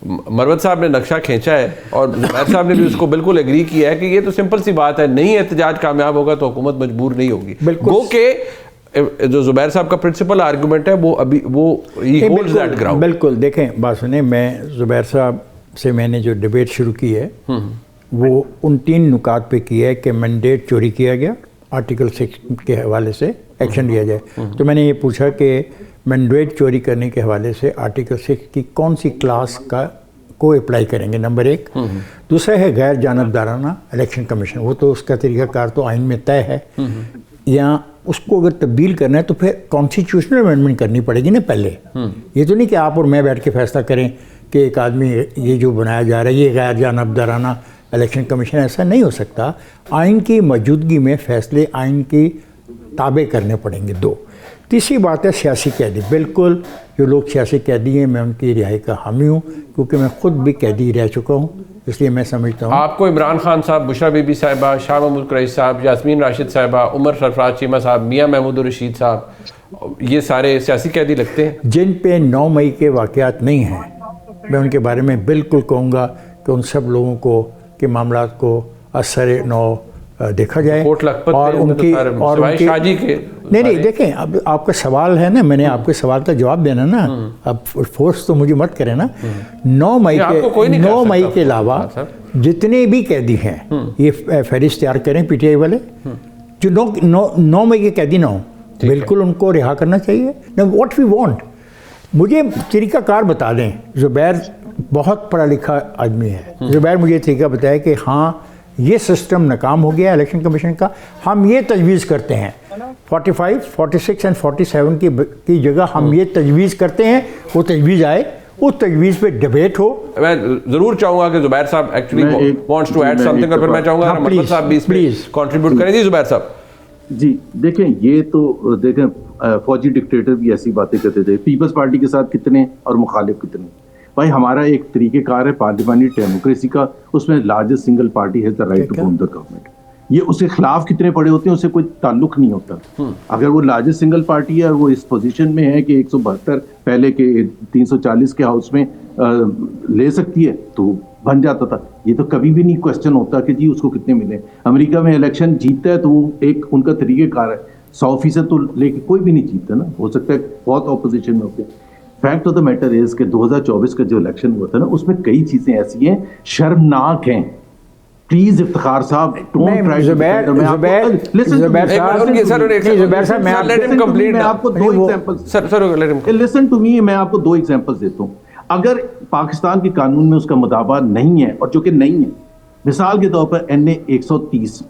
मरवत साहब ने नक्शा खींचा है और जुबैर साहब ने भी उसको बिल्कुल एग्री किया है कि ये तो सिंपल सी बात है, नहीं एहतजाज कामयाब होगा तो हुकूमत मजबूर नहीं होगी। वो के जो जुबैर साहब का प्रिंसिपल आर्गूमेंट है वो अभी वो ही होल्ड्स दैट ग्राउंड। बिल्कुल, देखें बात सुने, मैं जुबैर साहब से मैंने जो डिबेट शुरू की है वो उन 3 नुकात पे की है कि मैंडेट चोरी किया गया, आर्टिकल 6 के हवाले से एक्शन लिया जाए। तो मैंने ये पूछा कि मैंडेट चोरी करने के हवाले से आर्टिकल 6 की कौन सी क्लास को अप्लाई करेंगे, नंबर 1। दूसरा है गैर जानबदाराना इलेक्शन कमीशन, वो तो उसका तरीक़ाकार तो आइन में तय है, या उसको अगर तब्दील करना है तो फिर कॉन्स्टिट्यूशनल अमेंडमेंट करनी पड़ेगी ना पहले। ये तो नहीं कि आप और मैं बैठ के फैसला करें कि एक आदमी ये जो बनाया जा रहा है ये गैर जानबदाराना इलेक्शन कमीशन, ऐसा नहीं हो सकता। आइन की मौजूदगी में फैसले आइन की ताबे करने पड़ेंगे। 2, तीसरी बात है सियासी कैदी। बिल्कुल, जो लोग सियासी कैदी हैं मैं उनकी रिहाई का हामी हूँ, क्योंकि मैं ख़ुद भी कैदी रह चुका हूँ, इसलिए मैं समझता हूँ। आपको इमरान खान साहब, बुशरा बीबी साहिबा, शाह महमूद कुरैशी साहब, यास्मीन राशिद साहिबा, उमर सरफराज चीमा साहब, मियाँ महमूद रशीद साहब, ये सारे सियासी कैदी लगते हैं? जिन पे 9 मई के वाक़यात नहीं हैं मैं उनके बारे में बिल्कुल कहूँगा कि उन सब लोगों को के मामलात को असर नौ देखा जाए और उनकी शाहजी के नहीं देखें। अब आपका सवाल है ना, मैंने आपके सवाल का जवाब देना ना, अब फोर्स तो मुझे मत करें ना। 9 मई के अलावा जितने भी कैदी हैं ये फहरिस्त तैयार करें पीटीआई वाले, जो 9 मई के कैदी ना हो, बिल्कुल उनको रिहा करना चाहिए ना। व्हाट वी वांट, मुझे तरीक़ाकार बता दें। जुबैर बहुत पढ़ा लिखा आदमी है, जुबैर मुझे तरीका बताया कि हाँ ये सिस्टम नाकाम हो गया इलेक्शन कमीशन का, हम ये तजवीज़ करते हैं 45, 46 और 47 की जगह हम ये तजवीज़ करते हैं, वो तजवीज़ आए, उस तजवीज़ पे डिबेट हो। मैं ज़रूर चाहूँगा कि Zubair Sahab actually wants to add something, और फिर मैं चाहूँगा मरवत साहब भी प्लीज़ कंट्रीब्यूट करें। जी जुबैर साहब। जी देखें, ये तो देखें फौजी डिक्टेटर भी ऐसी बातें करते थे, पीपल्स पार्टी के साथ कितने और मुखालिफ कितने। भाई हमारा एक तरीक़ेकार है पार्लियामानी डेमोक्रेसी का, उसमें largest single party has the right to form the government. ये उसके खिलाफ कितने पड़े होते हैं उससे कोई ताल्लुक नहीं होता। अगर वो लार्जेस्ट सिंगल पार्टी है और वो इस पोजीशन में है कि 172 पहले के 340 के हाउस में ले सकती है तो बन जाता था। ये तो कभी भी नहीं क्वेश्चन होता कि जी उसको कितने मिले। अमेरिका में इलेक्शन जीतता है तो वो एक उनका तरीक़ेकार है, 100% तो लेके कोई भी नहीं जीतता ना, हो सकता है बहुत ऑपोजिशन में होते हैं। Fact of the matter is कि 2024 का जो इलेक्शन हुआ था ना, उसमें कई चीजें ऐसी हैं शर्मनाक हैं। Please Iftikhar Sahab don't try to listen to me. मैं आपको 2 एग्जांपल्स देता हूं। अगर पाकिस्तान के कानून में उसका मुताबा नहीं है, और जो कि नहीं है, मिसाल के तौर पर NA 130,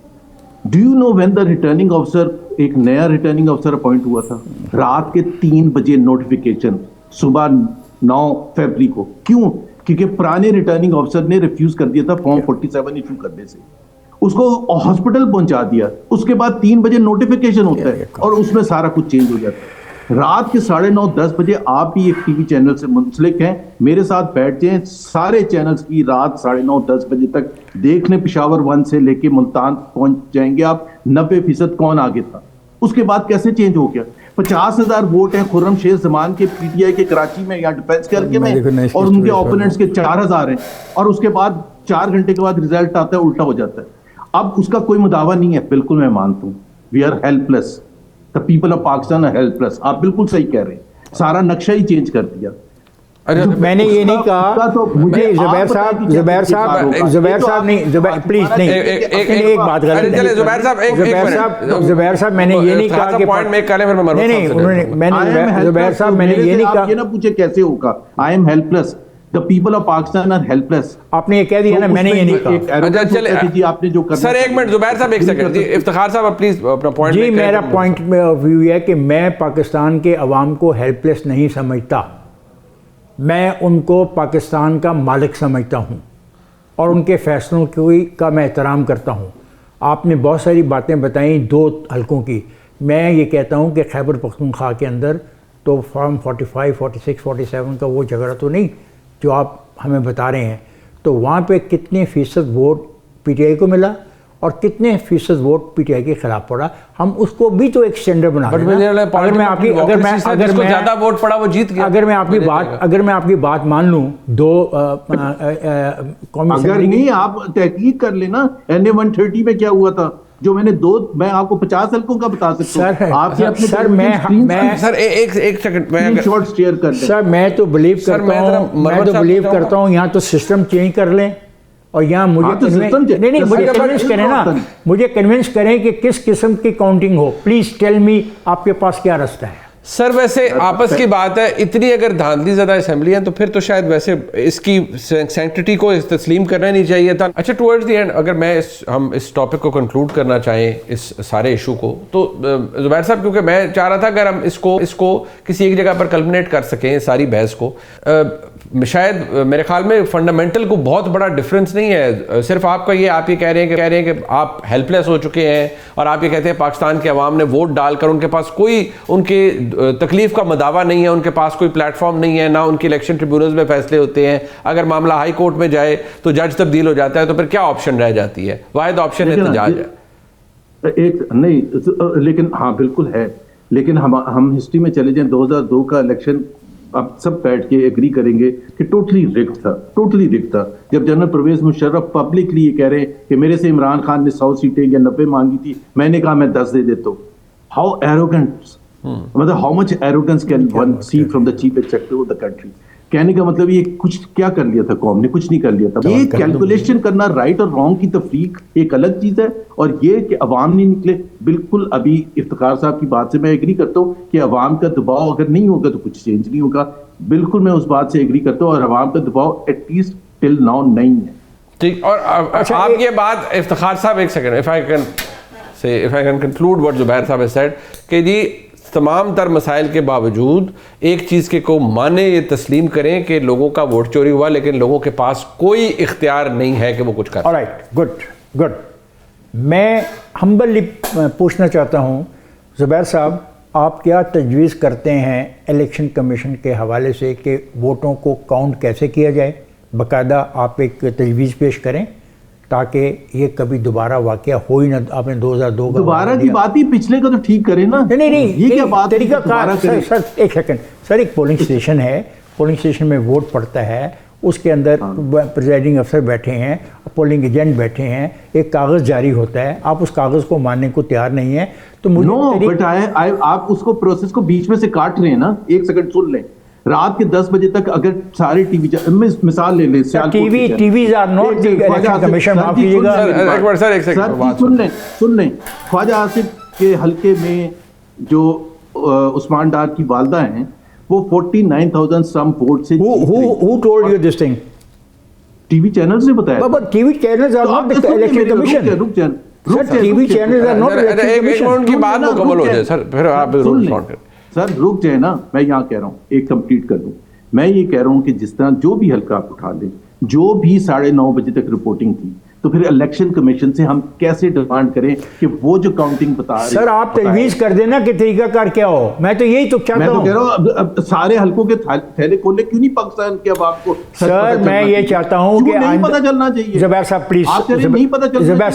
do you know when the returning officer, एक नया रिटर्निंग ऑफिसर अपॉइंट हुआ था, रात के 3 बजे नोटिफिकेशन, सुबह 9 फरवरी को। क्यों? क्योंकि पुराने रिटर्निंग ऑफिसर ने रिफ्यूज कर दिया था फॉर्म 47 इशू करने से, उसको हॉस्पिटल पहुंचा दिया। उसके बाद 3 बजे नोटिफिकेशन होता है और उसमें सारा कुछ चेंज हो जाता है। रात के 9:30 10 बजे आप भी एक टीवी चैनल से मुंसलिक हैं, मेरे साथ बैठ जाएं, सारे चैनल्स की रात 9:30 10 बजे तक देखने, पेशावर 1 से लेके मुल्तान पहुंच जाएंगे आप, 90% कौन आगे था। उसके बाद कैसे चेंज हो गया? 50,000 वोट हैं खुर्रम शेख जमान के पीटीआई के कराची में या डिफेंस करके में, और उनके ओपोनेंट्स के 4,000 हैं, और उसके बाद 4 घंटे के बाद रिजल्ट आता है, उल्टा हो जाता है। अब उसका कोई मुदावा नहीं है, बिल्कुल मैं मानता हूँ, we are helpless, the people of Pakistan are helpless. आप बिल्कुल सही कह रहे हैं, सारा नक्शा ही चेंज कर दिया। मैंने ये नहीं कहा, मुझे जुबैर साहब नहीं, प्लीज नहीं, एक बात गलत है जुबैर साहब, मैंने ये नहीं कहा कि पॉइंट मेक कर ले, फिर मैं मैंने जुबैर साहब मैंने ये नहीं कहा, ये ना पूछे कैसे होगा। I am helpless, the people of Pakistan are helpless. आपने ये कह दिया ना, मैंने ये नहीं कहा। अच्छा चले जी, आपने जो सर एक मिनट जुबैर साहब, एक सेकंड जी, इफ्तिखार साहब प्लीज अपना पॉइंट जी। मेरा पॉइंट व्यू है कि मैं पाकिस्तान के अवाम को हेल्पलेस नहीं समझता, मैं उनको पाकिस्तान का मालिक समझता हूँ और उनके फैसलों का मैं एहतराम करता हूँ। आपने बहुत सारी बातें बताई 2 हलकों की। मैं ये कहता हूँ कि खैबर पख्तूनख्वा के अंदर तो फॉर्म 45, 46, 47 का वो झगड़ा तो नहीं जो आप हमें बता रहे हैं। तो वहाँ पे कितने फ़ीसद वोट पीटीआई को मिला और कितने फीसद वोट पीटीआई के खिलाफ पड़ा, हम उसको भी तो एक स्टैंडर्ड बना बट देना। अगर मैं ज्यादा वोट पड़ा वो जीत गया। अगर मैं आपकी बात मान लूं, दो अगर नहीं आप तहकीक कर लेना NA 130 में क्या हुआ था, जो मैं आपको 50 हल्कों का बता सकता हूं। आप सर एक सेकंड मैं शॉर्ट शेयर कर लें। सर मैं तो बिलीव करता हूं यहाँ तो सिस्टम चेंज कर लें और यहाँ मुझे मुझे कन्विंस करें कि किस किस्म की काउंटिंग हो। प्लीज टेल मी, आपके पास क्या रास्ता है? सर वैसे आपस की बात है, इतनी अगर धांधली ज़्यादा असेंबली है तो फिर तो शायद वैसे इसकी सैंक्टिटी को तस्लीम करना नहीं चाहिए था। अच्छा, टुवर्ड्स द एंड अगर मैं हम इस टॉपिक को कंक्लूड करना चाहें, इस सारे इशू को, तो ज़ुबैर साहब, क्योंकि मैं चाह रहा था अगर हम इसको किसी एक जगह पर कल्मिनेट कर सकें सारी बहस को, शायद मेरे ख्याल में फंडामेंटल को बहुत बड़ा डिफरेंस नहीं है। सिर्फ आपका ये, आप ये कह रहे हैं कि आप हेल्पलेस हो चुके हैं और आप ये कहते हैं पाकिस्तान के अवाम ने वोट डालकर उनके पास कोई उनके तकलीफ का मदावा नहीं है, उनके पास कोई प्लेटफॉर्म नहीं है, ना उनकी इलेक्शन ट्रिब्यूनल्स में फैसले होते हैं। अगर मामला हाई कोर्ट में जाए तो जज तब्दील हो जाता है, तो फिर क्या ऑप्शन रह जाती है? वाहिद ऑप्शन एहतजाज है। एक नहीं, लेकिन हाँ बिल्कुल है, लेकिन हम हिस्ट्री में चले जाएं, 2002 का इलेक्शन आप सब बैठ के एग्री करेंगे कि टोटली रिग्ड था। जब जनरल परवेज मुशर्रफ पब्लिकली ये कह रहे हैं कि मेरे से इमरान खान ने 100 सीटें या 90 मांगी थी, मैंने कहा मैं 10 दे देता हूँ। हाउ एरोगेंट, मतलब how much arrogance can one see from the chief executive of the country. कहने का मतलब ये कुछ क्या कर लिया था कौम ने? कुछ नहीं कर लिया था। ये कैलकुलेशन करना, राइट और रॉन्ग की तफरीक एक अलग चीज है, और ये कि अवाम नहीं निकले, बिल्कुल अभी इफ्तिखार साहब की बात से मैं एग्री करता हूँ कि अवाम का दबाव अगर नहीं होगा तो कुछ चेंज नहीं होगा। बिल्कुल मैं उस बात से एग्री करता हूँ, और अवाम का दबाव एटलीस्ट टिल नाउ नहीं है। ठीक, और आप ये बात इफ्तिखार साहब, एक second, if I can conclude what Zubair साहब हैज सेड, कि जी तमाम तर मसाइल के बावजूद एक चीज़ के को माने, ये तस्लीम करें कि लोगों का वोट चोरी हुआ, लेकिन लोगों के पास कोई इख्तियार नहीं है कि वो कुछ करें। Alright, good. मैं हम्बली पूछना चाहता हूँ ज़ुबैर साहब, आप क्या तजवीज़ करते हैं इलेक्शन कमीशन के हवाले से कि वोटों को काउंट कैसे किया जाए? बाकायदा आप एक तजवीज़ पेश करें ताकि ये कभी दोबारा वाकया हो ही ना। आपने 2002 का दोबारा की बात ही, पिछले का तो ठीक करें ना। नहीं, ये क्या बात, तरीका कार सर एक सेकंड सर, एक पोलिंग स्टेशन है, पोलिंग स्टेशन में वोट पड़ता है, उसके अंदर प्रिजाइडिंग अफसर बैठे हैं, पोलिंग एजेंट बैठे हैं, एक कागज़ जारी होता है, आप उस कागज़ को मानने को तैयार नहीं है तो मुझे बट आप उसको प्रोसेस को बीच में से काट रहे हैं ना। एक सेकंड सुन लें, रात के 10 बजे तक अगर सारे टीवी, मिसाल ले लें, TVs are not the election commission. माफ कीजिएगा सर, एक सेकंड सुन लें। ख्वाजा आसिफ के हल्के में जो उस्मान डार की वालदा हैं, वो 49,000 सम वोट से who told you this thing? TV channel ने बताया। but TV channels are not the election commission. रुक जाए, TV channels are not the election commission. उनकी बात मुकम्मल हो जाए सर, फिर आप सर रुक जाए ना। मैं यहाँ कह रहा हूँ, एक कंप्लीट कर दूं। मैं ये कह रहा हूँ कि जिस तरह जो भी हल्का आप उठा लें, जो भी 9:30 बजे तक रिपोर्टिंग थी, तो फिर इलेक्शन कमीशन से हम कैसे डिमांड करें कि वो जो काउंटिंग बता रहे हैं? सर आप तजवीज कर देना कि तरीकाकार क्या हो। मैं तो यही तो चाहता हूं। मैं तो कह रहा हूं अब सारे हल्कों के थैले खोले क्यों नहीं पाकिस्तान के अब आपको? सर मैं ये चाहता हूं कि नहीं पता चलना चाहिए। ज़ुबैर साहब प्लीज, आप नहीं पता चलना, ज़ुबैर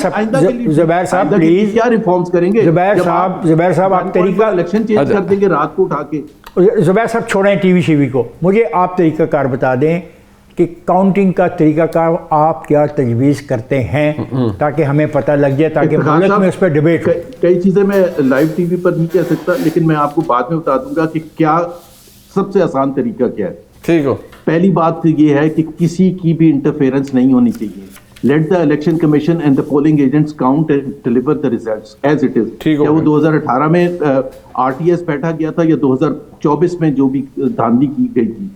साहब प्लीज, क्या रिफॉर्म्स करेंगे? ज़ुबैर साहब आप तरीका, इलेक्शन चेंज कर देंगे रात को उठा के। ज़ुबैर साहब छोड़ें टीवी शीवी को, मुझे आप तरीकाकार बता दें कि काउंटिंग का तरीकाकार आप क्या तजवीज़ करते हैं, ताकि हमें पता लग जाए, ताकि मुल्क में उस पर डिबेट। कई चीज़ें मैं लाइव टीवी पर नहीं कह सकता, लेकिन मैं आपको बाद में बता दूंगा कि क्या सबसे आसान तरीका क्या है। ठीक हो। पहली बात तो ये है कि किसी की भी इंटरफेरेंस नहीं होनी चाहिए। Let the election commission and the polling agents count and deliver the results as it is. क्या वो 2018 में RTS बैठा गया था या 2024 में जो भी धांधली की गई थी,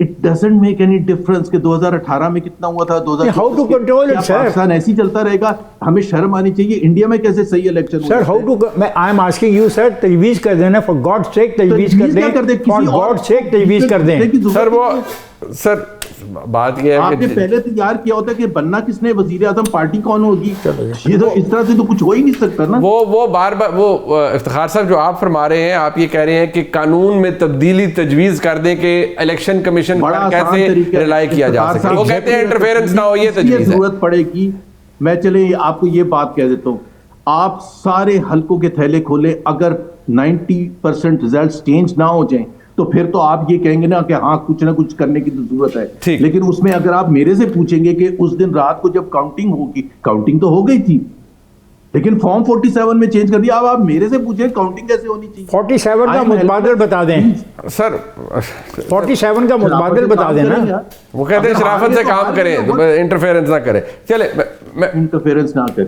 it doesn't make any difference कि 2018 में कितना हुआ था, 2024 how to control it sir. Pakistan ऐसे ही चलता रहेगा? हमें शर्म आनी चाहिए। इंडिया में कैसे सही इलेक्शन सर? हाउ टू, मैं I am asking you sir, तजवीज कर देना, फॉर गॉड सेक तजवीज कर दें, फॉर गॉड सेक तजवीज कर दें सर। वो सर बात ये है आपने पहले तैयार किया होता कि बनना किसने, वजीर आजम पार्टी कौन होगी? ये तो इस तरह से तो कुछ हो ही नहीं सकता ना। वो बार बार वो इफ्तिखार साहब जो आप फरमा रहे हैं, आप ये कह रहे हैं कि कानून में तब्दीली तजवीज कर दें कि इलेक्शन कमीशन पर कैसे रिलाई किया जा सके। वो कहते हैं इंटरफेरेंस ना हो, ये तजवीज है। जरूरत पड़ेगी मैं चले आपको ये बात कह देता हूं, आप सारे हलकों के थैले खोले, अगर 90% रिजल्ट चेंज ना हो जाएं तो फिर तो आप ये कहेंगे ना कि हाँ कुछ ना कुछ करने की तो जरूरत है। ठीक। लेकिन उसमें अगर आप मेरे से पूछेंगे कि उस दिन रात को जब काउंटिंग होगी, काउंटिंग तो हो गई थी लेकिन फॉर्म 47 में चेंज कर दिया। अब आप मेरे से पूछें काउंटिंग कैसे होनी चाहिए? 47 का मुतबादिल बता दें, सर 47 का मुतबादिल बता दें ना। वो कहते हैं शराफत से काम करें, इंटरफेरेंस ना करें। चले मैं इंटरफेरेंस ना करें।